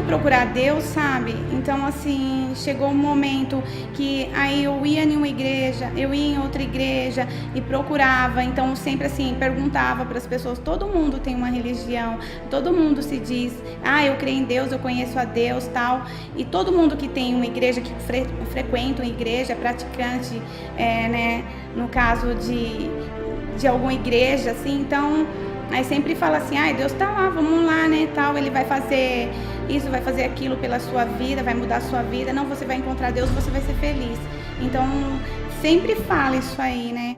tanto procurar Deus, sabe? Então, assim, chegou um momento que aí eu ia em uma igreja, eu ia em outra igreja e procurava. Então, sempre assim, perguntava para as pessoas, todo mundo tem uma religião, todo mundo se diz, eu creio em Deus, eu conheço a Deus, tal. E todo mundo que tem uma igreja, que frequenta uma igreja, praticante, né, no caso de alguma igreja, assim, então... Aí sempre fala assim, Deus tá lá, vamos lá, né, tal, Ele vai fazer isso, vai fazer aquilo pela sua vida, vai mudar a sua vida, não, você vai encontrar Deus, você vai ser feliz. Então, sempre fala isso aí, né.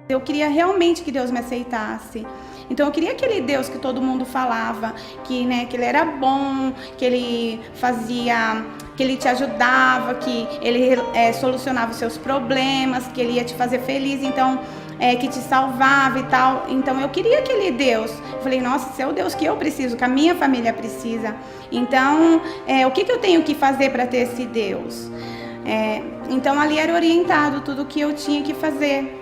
Eu queria realmente que Deus me aceitasse. Então eu queria aquele Deus que todo mundo falava, que, né, que Ele era bom, que Ele fazia, que Ele te ajudava, que Ele solucionava os seus problemas, que Ele ia te fazer feliz, então que te salvava e tal. Então eu queria aquele Deus. Eu falei, nossa, esse é o Deus que eu preciso, que a minha família precisa. Então o que eu tenho que fazer para ter esse Deus? Então ali era orientado tudo o que eu tinha que fazer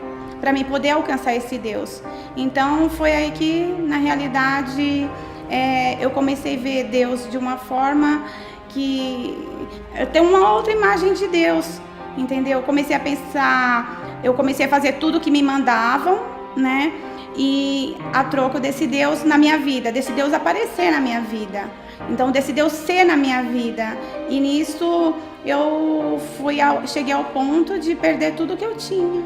para mim poder alcançar esse Deus. Então foi aí que, na realidade, eu comecei a ver Deus de uma forma que eu tenho uma outra imagem de Deus, entendeu? Eu comecei a pensar, eu comecei a fazer tudo que me mandavam, né? E a troco desse Deus na minha vida, desse Deus aparecer na minha vida, então desse Deus ser na minha vida. E nisso eu cheguei ao ponto de perder tudo que eu tinha.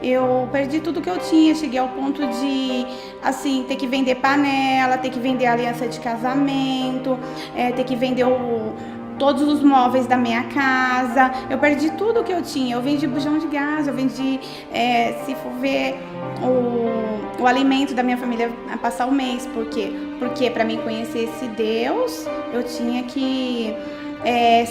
Eu perdi tudo que eu tinha, cheguei ao ponto de, assim, ter que vender panela, ter que vender aliança de casamento, ter que vender todos os móveis da minha casa. Eu perdi tudo que eu tinha. Eu vendi bujão de gás, eu vendi, se for ver, o alimento da minha família a passar o mês. Por quê? Porque para mim conhecer esse Deus, eu tinha que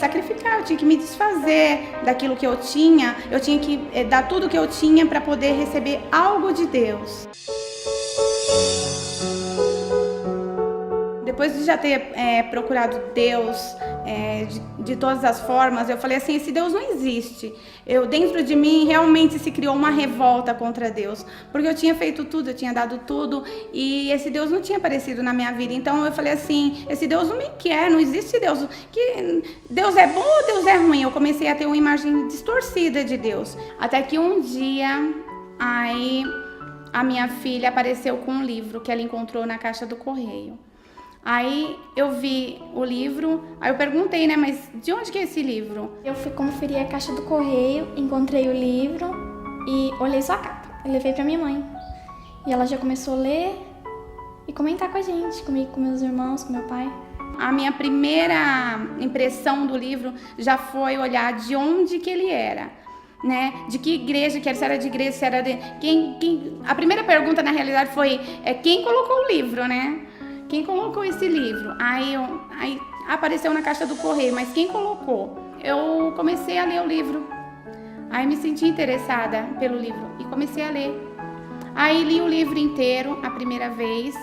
sacrificar, eu tinha que me desfazer daquilo que eu tinha que dar tudo que eu tinha para poder receber algo de Deus. Depois de já ter procurado Deus de todas as formas, eu falei assim, esse Deus não existe. Dentro de mim realmente se criou uma revolta contra Deus, porque eu tinha feito tudo, eu tinha dado tudo e esse Deus não tinha aparecido na minha vida. Então eu falei assim, esse Deus não me quer, não existe Deus. Deus é bom ou Deus é ruim? Eu comecei a ter uma imagem distorcida de Deus. Até que um dia, aí a minha filha apareceu com um livro que ela encontrou na caixa do correio. Aí eu vi o livro, aí eu perguntei, né, mas de onde que é esse livro? Eu fui conferir a caixa do correio, encontrei o livro e olhei só a capa. Eu levei pra minha mãe e ela já começou a ler e comentar com a gente, comigo, com meus irmãos, com meu pai. A minha primeira impressão do livro já foi olhar de onde que ele era, né? De que igreja que era, se era de igreja, se era de... A primeira pergunta, na realidade, foi quem colocou o livro, né? Quem colocou esse livro? Aí apareceu na caixa do correio, mas quem colocou? Eu comecei a ler o livro. Aí me senti interessada pelo livro e comecei a ler. Aí li o livro inteiro a primeira vez.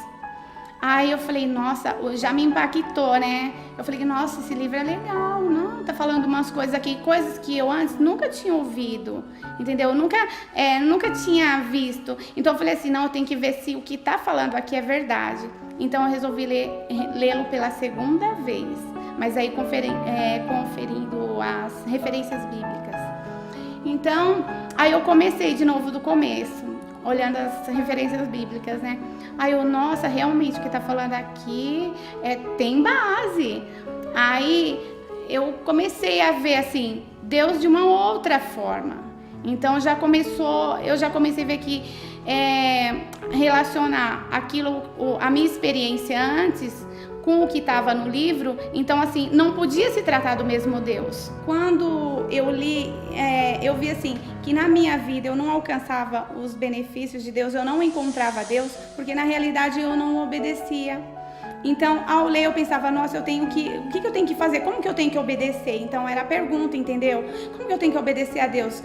Aí eu falei, nossa, já me impactou, né? Eu falei, nossa, esse livro é legal, não? Tá falando umas coisas aqui, coisas que eu antes nunca tinha ouvido, entendeu? Nunca tinha visto. Então eu falei assim, não, eu tenho que ver se o que tá falando aqui é verdade. Então eu resolvi lê-lo pela segunda vez, mas aí conferindo as referências bíblicas. Então, aí eu comecei de novo do começo, olhando as referências bíblicas, né? Aí eu, nossa, realmente o que tá falando aqui tem base. Aí eu comecei a ver, assim, Deus de uma outra forma. Então eu já comecei a ver que relacionar aquilo, a minha experiência antes com o que estava no livro, então assim, não podia se tratar do mesmo Deus. Quando eu li, eu vi assim, que na minha vida eu não alcançava os benefícios de Deus, eu não encontrava Deus, porque na realidade eu não obedecia. Então, ao ler, eu pensava, nossa, o que eu tenho que fazer? Como que eu tenho que obedecer? Então, era a pergunta, entendeu? Como que eu tenho que obedecer a Deus?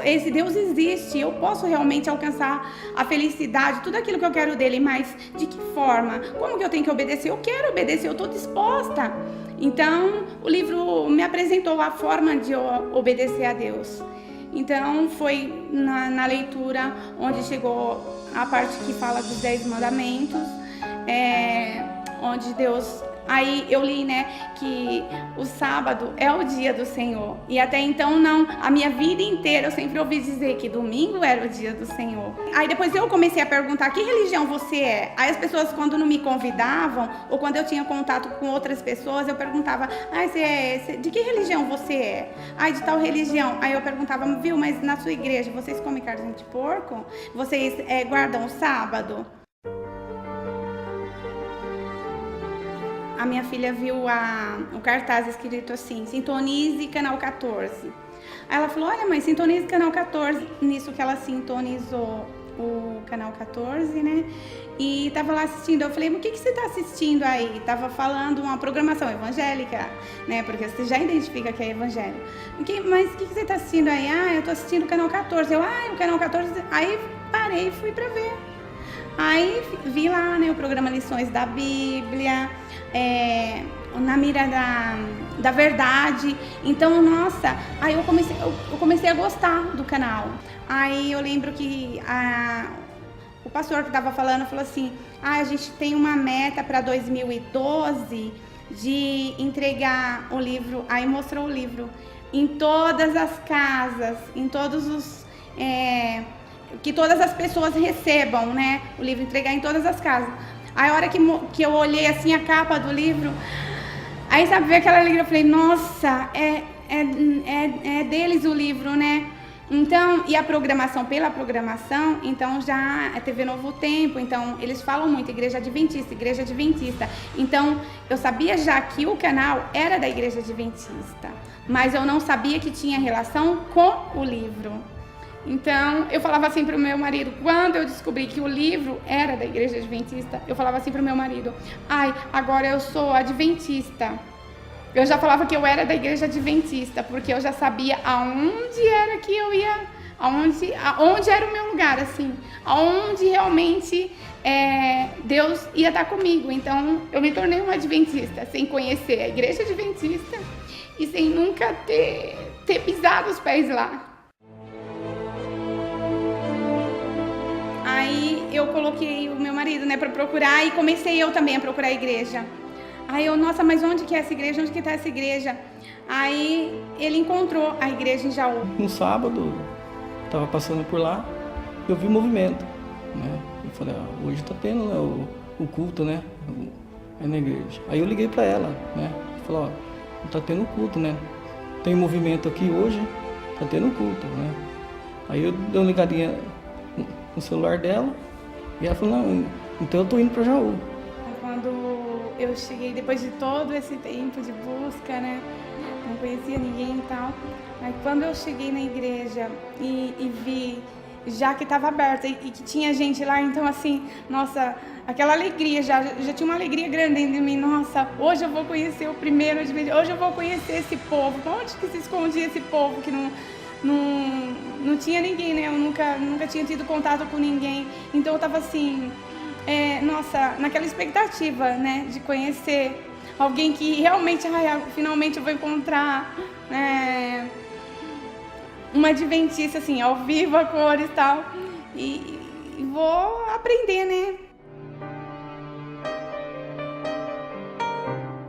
Esse Deus existe, eu posso realmente alcançar a felicidade, tudo aquilo que eu quero dele, mas de que forma? Como que eu tenho que obedecer? Eu quero obedecer, eu estou disposta. Então, o livro me apresentou a forma de eu obedecer a Deus. Então, foi na leitura onde chegou a parte que fala dos 10 mandamentos. onde Deus... Aí eu li, né, que o sábado é o dia do Senhor. E até então não, a minha vida inteira eu sempre ouvi dizer que domingo era o dia do Senhor. Aí depois eu comecei a perguntar que religião você é. Aí as pessoas, quando não me convidavam, ou quando eu tinha contato com outras pessoas, eu perguntava, de que religião você é? De tal religião. Aí eu perguntava, viu, mas na sua igreja vocês comem carne de porco? Vocês guardam o sábado? A minha filha viu o cartaz escrito assim, sintonize canal 14. Aí ela falou, olha mãe, sintonize canal 14. Nisso que ela sintonizou o canal 14, né? E tava lá assistindo. Eu falei, mas o que você está assistindo aí? Tava falando uma programação evangélica, né? Porque você já identifica que é evangelho. Mas o que você está assistindo aí? Eu tô assistindo o canal 14. O canal 14. Aí parei e fui pra ver. Aí vi lá, né, o programa Lições da Bíblia, na mira da verdade. Então, nossa, aí eu comecei a gostar do canal. Aí eu lembro que o pastor que estava falando falou assim, a gente tem uma meta para 2012 de entregar o livro. Aí mostrou o livro em todas as casas, em todos os... que todas as pessoas recebam, né, o livro, entregar em todas as casas. Aí a hora que eu olhei assim a capa do livro, aí sabe, ver aquela alegria, eu falei, nossa, é deles o livro, né? Então, e a programação, pela programação, então já é TV Novo Tempo, então eles falam muito Igreja Adventista. Então, eu sabia já que o canal era da Igreja Adventista, mas eu não sabia que tinha relação com o livro. Então, eu falava assim pro meu marido, quando eu descobri que o livro era da Igreja Adventista, eu falava assim pro meu marido, agora eu sou adventista. Eu já falava que eu era da Igreja Adventista, porque eu já sabia aonde era que eu ia, aonde era o meu lugar, assim, aonde realmente Deus ia estar comigo. Então, eu me tornei uma adventista, sem conhecer a Igreja Adventista e sem nunca ter pisado os pés lá. Aí eu coloquei o meu marido, né, para procurar e comecei eu também a procurar a igreja. Aí eu, nossa, mas onde que é essa igreja? Onde que tá essa igreja? Aí ele encontrou a igreja em Jaú. No sábado, estava passando por lá, eu vi o movimento, né? Eu falei, hoje tá tendo, né, o culto, né? Na igreja. Aí eu liguei para ela, né? Falei, tá tendo culto, né? Tem movimento aqui hoje, tá tendo culto, né? Aí eu dei uma ligadinha no celular dela e ela falou, não, então eu tô indo para Jaú. Quando eu cheguei, depois de todo esse tempo de busca, né, não conhecia ninguém e tal, aí quando eu cheguei na igreja e vi já que estava aberta e que tinha gente lá, então assim, nossa, aquela alegria, já tinha uma alegria grande dentro de mim, nossa, hoje eu vou conhecer o primeiro adventista, hoje eu vou conhecer esse povo. Onde que se escondia esse povo que não tinha ninguém, né? Eu nunca tinha tido contato com ninguém. Então eu tava assim, nossa, naquela expectativa, né? De conhecer alguém que realmente, finalmente eu vou encontrar uma adventista, assim, ao vivo, a cores e tal. E vou aprender, né?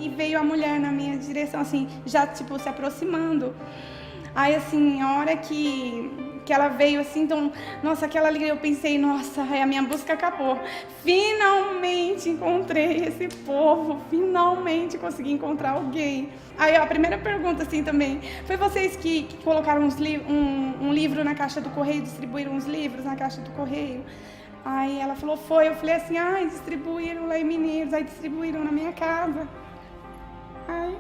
E veio a mulher na minha direção, assim, já, tipo, se aproximando. Aí, assim, a hora que ela veio, assim, então, nossa, aquela alegria, eu pensei, nossa, a minha busca acabou. Finalmente encontrei esse povo, finalmente consegui encontrar alguém. Aí, a primeira pergunta, assim, também, foi vocês que colocaram um livro na caixa do correio, distribuíram uns livros na caixa do correio? Aí ela falou, foi. Eu falei assim, distribuíram lá em Mineiros, aí distribuíram na minha casa. Aí...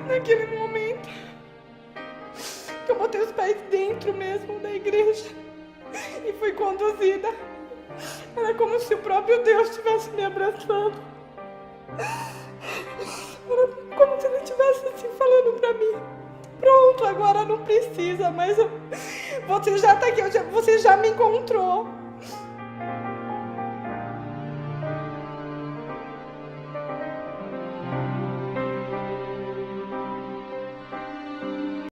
naquele momento que eu botei os pés dentro mesmo da igreja e fui conduzida, era como se o próprio Deus estivesse me abraçando. Era como se ele estivesse assim falando pra mim, pronto, agora não precisa, mas você já tá aqui, você já me encontrou.